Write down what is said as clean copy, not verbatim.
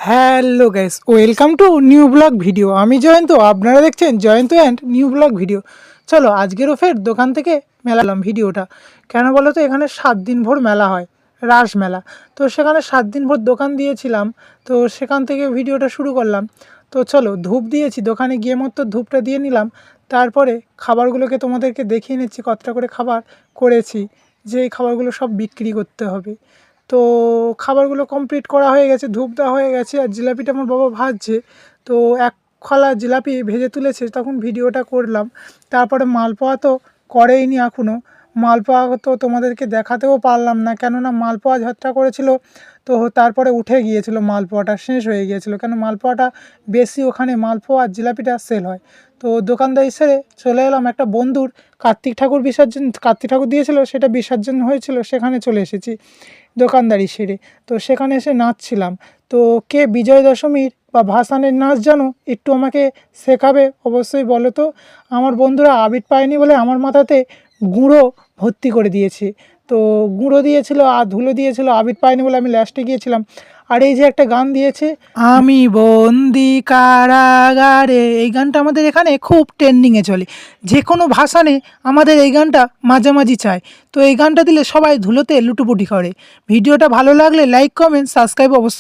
Hello guys, welcome to new blog video. আমি জয়ন্ত, আপনারা দেখছেন Jayanta and new blog video. চলো আজকেরও ফের দোকান থেকে মেলালাম ভিডিওটা। কেন বলো তো, এখানে 7 দিন ভোর মেলা হয়, রাস মেলা। তো সেখানে 7 দিন ভোর দোকান দিয়েছিলাম, তো সেখান থেকে ভিডিওটা শুরু করলাম। তো চলো, ধূপ দিয়েছি, দোকানে গিয়ে মতো ধূপটা দিয়ে নিলাম। তারপরে খাবারগুলোকে তোমাদেরকে দেখিয়ে নিচ্ছি কতটা করে খাবার করেছি, যে এই খাবারগুলো সব বিক্রি করতে হবে। তো খাবারগুলো কমপ্লিট করা হয়ে গেছে, ধূপ দেওয়া হয়ে গেছে, আর জিলাপিটা আমার বাবা ভাজছে। তো এক খলা জিলাপি ভেজে তুলেছে, তখন ভিডিওটা করলাম। তারপরে মালপোয়া তো করেইনি এখনও। মালপোয়া তো তোমাদেরকে দেখাতেও পারলাম না, কেননা মালপোয়া ঝাত্রা করেছিল। তো তারপরে উঠে গিয়েছিল, মালপোয়াটা শেষ হয়ে গিয়েছিল, কেন মালপোয়াটা বেশি ওখানে মালপোয়া আর জিলাপিটা সেল হয়। তো দোকানদারি সেরে চলে এলাম একটা বন্ধুর কার্তিক ঠাকুর দিয়েছিল, সেটা বিসর্জন হয়েছিল, সেখানে চলে এসেছি দোকানদারি সেরে। তো সেখানে এসে নাচছিলাম। তো কে বিজয় দশমীর বা ভাসানের নাচ জানো, একটু আমাকে শেখাবে অবশ্যই বলো তো। আমার বন্ধুরা আবির পায়নি বলে আমার মাথাতে গুঁড়ো ভর্তি করে দিয়েছে। তো গুঁড়ো দিয়েছিল আর ধুলো দিয়েছিল, আবির পায়নি বলে আমি লাস্টে গিয়েছিলাম। আর এই যে একটা গান দিয়েছে, আমি বন্দি কারাগারে, এই গানটা আমাদের এখানে খুব ট্রেন্ডিংয়ে চলে। যে কোনো ভাসানে আমাদের এই গানটা মাঝামাঝি চায়। তো এই গানটা দিলে সবাই ধুলোতে লুটোপুটি করে। ভিডিওটা ভালো লাগলে লাইক, কমেন্ট, সাবস্ক্রাইব অবশ্যই।